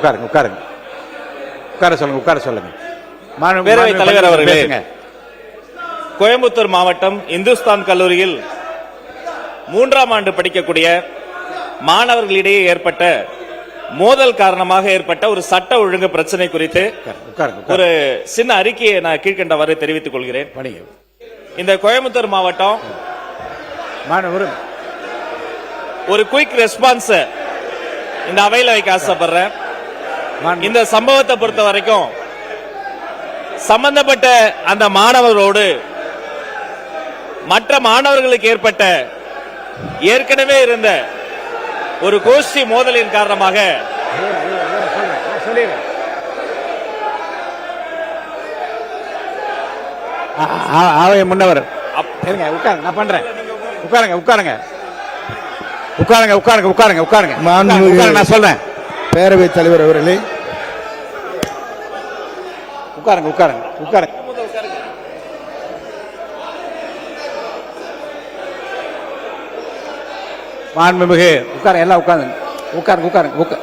உட்காருங்க உட்காருங்க உட்கார சொல்லுங்க உட்கார சொல்லுங்க. பேரவைத் தலைவர் அவர்களே, கோயம்புத்தூர் மாவட்டம் இந்துஸ்தான் கல்லூரியில் 3ஆம் ஆண்டு படிக்கக்கூடிய மாணவர்களிடையே ஏற்பட்ட மோதல் காரணமாக ஏற்பட்ட ஒரு சட்ட ஒழுங்கு பிரச்சனை குறித்து ஒரு சின்ன அறிக்கையை நான் கீழ்கண்டவாறு தெரிவித்துக் கொள்கிறேன். இந்த கோயம்புத்தூர் மாவட்டம் ஒரு குயிக் ரெஸ்பான்ஸ் இந்த அவையில வைக்க ஆசைப்படுறேன். இந்த சம்பவத்தை பொறுத்த வரைக்கும் சம்பந்தப்பட்ட அந்த மாணவரோடு மற்ற மாணவர்களுக்கு ஏற்பட்ட ஏற்கனவே இருந்த ஒரு கோஷ்டி மோதலின் காரணமாக முன்னவர் உட்காருங்க, நான் பண்றேன். உட்காருங்க உட்காருங்க உட்காருங்க உட்காருங்க உட்காருங்க உட்காருங்க, நான் சொல்றேன். பேரவைத் தலைவர் அவர்களே, உட்காருங்க உட்காருங்க உட்காருங்க. மாண்புமிகு உட்காருங்க, எல்லாம் உட்காருங்க உட்காருங்க உட்காருங்க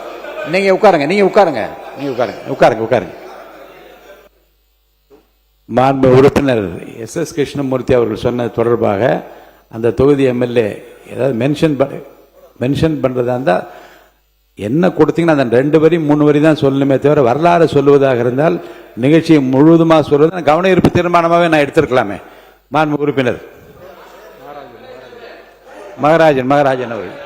நீங்க உட்காருங்க நீங்க உட்காருங்க நீங்க உட்காருங்க உட்காருங்க உட்காருங்க. மாண்பு உறுப்பினர் எஸ் கிருஷ்ணமூர்த்தி அவர்கள் சொன்ன தொடர்பாக அந்த தொகுதி எம்எல்ஏ ஏதாவது மென்ஷன் பண்றதா இருந்தால் என்ன கொடுத்தீங்கன்னா அந்த 2 வரி 3 வரி தான் சொல்லணுமே தவிர வரலாறு சொல்லுவதாக இருந்தால் நிகழ்ச்சியை முழுவதுமாக சொல்வது கவன ஈர்ப்பு தீர்மானமாகவே நான் எடுத்திருக்கலாமே. மாண்பு உறுப்பினர் மகராஜன் அவர்கள்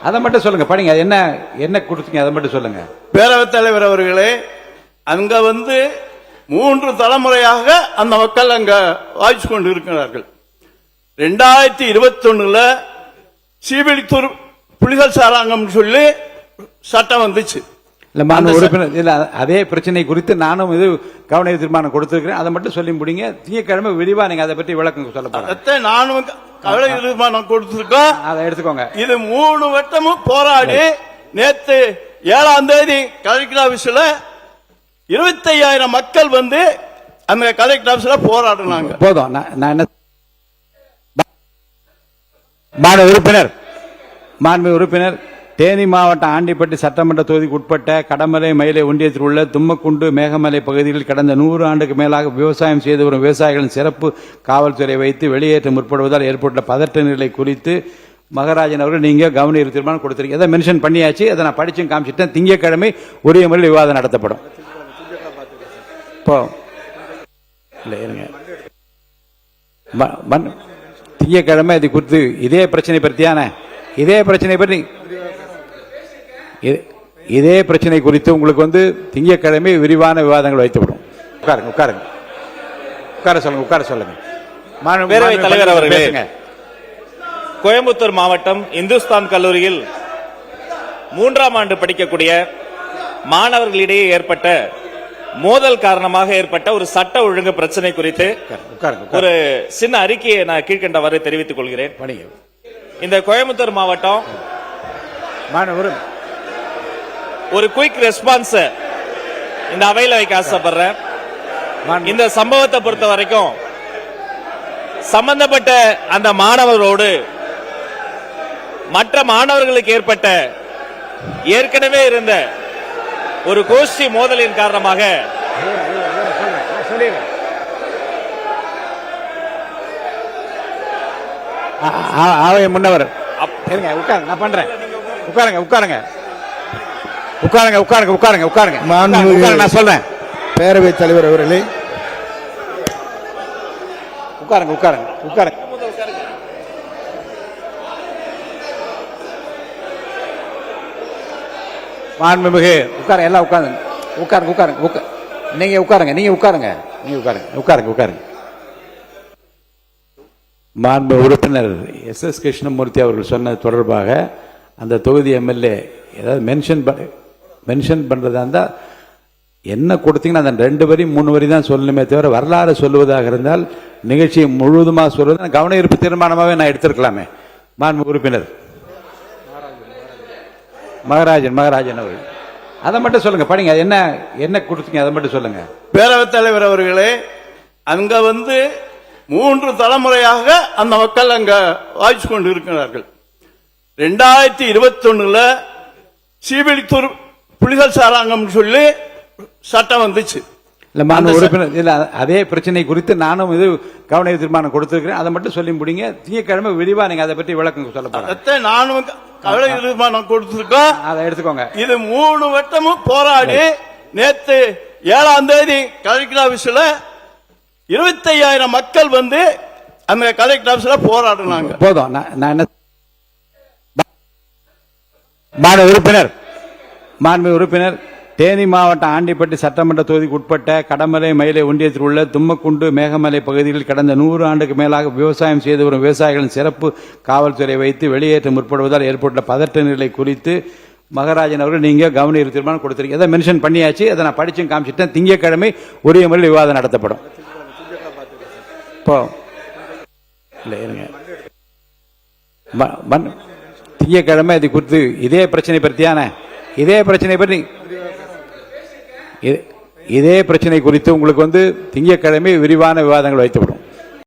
அதை மட்டும் சொல்லுங்க, படிங்க. என்ன என்ன கொடுத்தீங்க அதை மட்டும் சொல்லுங்க. பேரவைத் தலைவர் அவர்களே, அங்க 3 தலைமுறையாக அந்த மக்கள் அங்க வாய்ச்சி கொண்டு இருக்கிறார்கள். 2021 சீவிலித்தூர் புலிகள் சாராங்கம் சொல்லி சட்டம் வந்துச்சு. அதே பிரச்சனை குறித்து நானும் இது கவன தீர்மானம் கொடுத்திருக்கிறேன். அதை மட்டும் சொல்லி முடிங்க. திங்கட்கிழமை விரிவா நீங்க அதை பற்றி விளக்கம் சொல்ல போறேன். நானும் கவன தீர்மானம் கொடுத்திருக்கோம், அதை எடுத்துக்கோங்க. இது 3 வட்டமும் போராடி நேற்று 7ஆம் தேதி கலெக்டர் ஆபீஸ்ல 25,000 மக்கள் அந்த கலெக்டர் ஆபீஸ்ல போராடினாங்க. போதும். நான் என்ன மாண்பு உறுப்பினர் தேனி மாவட்டம் ஆண்டிப்பட்டி சட்டமன்ற தொகுதிக்கு உட்பட்ட கடமலை மயிலை ஒன்றியத்தில் உள்ள தும்மக்குண்டு மேகமலை பகுதிகளில் கடந்த 100 ஆண்டுக்கு மேலாக விவசாயம் செய்து வரும் விவசாயிகளின் சிறப்பு காவல்துறை வைத்து வெளியேற்ற முற்படுவதால் ஏற்பட்ட பதட்ட நிலை குறித்து மகராஜன் அவர்கள் நீங்க கவன ஈர்ப்பு தீர்மானம் கொடுத்திருக்கீங்க. அதை மென்ஷன் பண்ணியாச்சு. அதை நான் படிச்சும் காமிச்சிட்டேன். திங்கட்கிழமை உரிய முறையில் விவாதம் நடத்தப்படும். திங்கட்கிழமை இது குறித்து இதே பிரச்சனை குறித்து உங்களுக்கு திங்கட்கிழமை விரிவான விவாதங்கள் வைத்துவிடும். உட்காருங்க உட்காருங்க உட்கார சொல்லுங்க உட்கார சொல்லுங்க. பேரவைத் தலைவர் அவர்களே, கோயம்புத்தூர் மாவட்டம் இந்துஸ்தான் கல்லூரியில் 3ஆம் ஆண்டு படிக்கக்கூடிய மாணவர்களிடையே ஏற்பட்ட மோதல் காரணமாக ஏற்பட்ட ஒரு சட்ட ஒழுங்கு பிரச்சனை குறித்து ஒரு சின்ன அறிக்கையை நான் கீழ்கண்டவாறு தெரிவித்துக் கொள்கிறேன். இந்த கோயம்புத்தூர் மாவட்டம் ஒரு குயிக் ரெஸ்பான்ஸ் இந்த அவையில வைக்க ஆசைப்படுறேன். இந்த சம்பவத்தை பொறுத்த வரைக்கும் சம்பந்தப்பட்ட அந்த மாணவரோடு மற்ற மாணவர்களுக்கு ஏற்பட்ட ஏற்கனவே இருந்த ஒரு கோஷ்டி மோதலின் காரணமாக முன்னவர் உட்காருங்க, நான் பண்றேன். உட்காருங்க உட்காருங்க உட்காருங்க உட்காருங்க உட்காருங்க உட்காருங்க, நான் சொல்றேன். பேரவைத் தலைவர் அவர்களே, உட்காருங்க உட்காருங்க உட்காருங்க. மாண்புமிகு உட்காருங்க, எல்லாம் உட்காருங்க உட்காருங்க உட்காருங்க நீங்க உட்காருங்க நீங்க உட்காருங்க நீங்க உட்காருங்க உட்காருங்க உட்காருங்க. மாண்பு உறுப்பினர் எஸ் கிருஷ்ணமூர்த்தி அவர்கள் சொன்ன தொடர்பாக அந்த தொகுதி எம்எல்ஏ ஏதாவது மென்ஷன் பண்றதா இருந்தால் என்ன கொடுத்தீங்கன்னா அந்த 2 வரி 3 வரி தான் சொல்லணுமே தவிர வரலாறு சொல்லுவதாக இருந்தால் நிகழ்ச்சியை முழுவதுமாக சொல்வது கவன ஈர்ப்பு தீர்மானமாகவே நான் எடுத்திருக்கலாமே. மாண்பு உறுப்பினர் மகராஜன் அவர்கள் அதை மட்டும் சொல்லுங்க, படிங்க. என்ன என்ன கொடுத்தீங்க அதை மட்டும் சொல்லுங்க. பேரவைத் தலைவர் அவர்களே, அங்க 3 தலைமுறையாக அந்த மக்கள் அங்க வாய்ச்சி கொண்டு இருக்கிறார்கள். 2021 சீவிலித்தூர் புலிகள் சாராங்கம்னு சொல்லி சட்டம் வந்துச்சு. இல்ல மாண்பு உறுப்பினர், இல்ல அதே பிரச்சனை குறித்து நானும் இது கவன தீர்மானம் கொடுத்திருக்கிறேன். அதை மட்டும் சொல்லி முடிங்க. திங்கட்கிழமை விரிவா நீங்க அதை பற்றி விளக்கம் சொல்ல போறேன். அதைத்தான் நானும் கவன தீர்மானம் கொடுத்திருக்கோம். அதை எடுத்துக்கோங்க. இது 3 வட்டமும் போராடி நேத்து 7ஆம் தேதி கலெக்டர் ஆபீஸ்ல 25,000 மக்கள் வந்து அந்த கலெக்டர் ஆபீஸ்ல போராடினாங்க. போதும். நான் என்ன மாண்பு உறுப்பினர், தேனி மாவட்டம் ஆண்டிப்பட்டி சட்டமன்ற தொகுதிக்கு உட்பட்ட கடமலை மயிலை ஒன்றியத்தில் உள்ள தும்மக்குண்டு மேகமலை பகுதியில் கடந்த 100 ஆண்டுக்கு மேலாக விவசாயம் செய்து வரும் விவசாயிகளின் சிறப்பு காவல்துறை வைத்து வெளியேற்ற முற்படுவதால் ஏற்பட்ட பதட்ட நிலை குறித்து மகராஜன் அவர்கள் நீங்க கவன தீர்மானம் கொடுத்திருக்கீங்க. அதை மென்ஷன் பண்ணியாச்சு. அதை நான் படிச்சும் காமிச்சிட்டேன். திங்கட்கிழமை உரிய முறையில் விவாதம் நடத்தப்படும். இப்போ இல்லை இருங்க, திங்கட்கிழமை இது குறித்து இதே பிரச்சனை பற்றியான இதே பிரச்சனை குறித்து உங்களுக்கு திங்கட்கிழமை விரிவான விவாதங்கள் வைத்துவிடும்.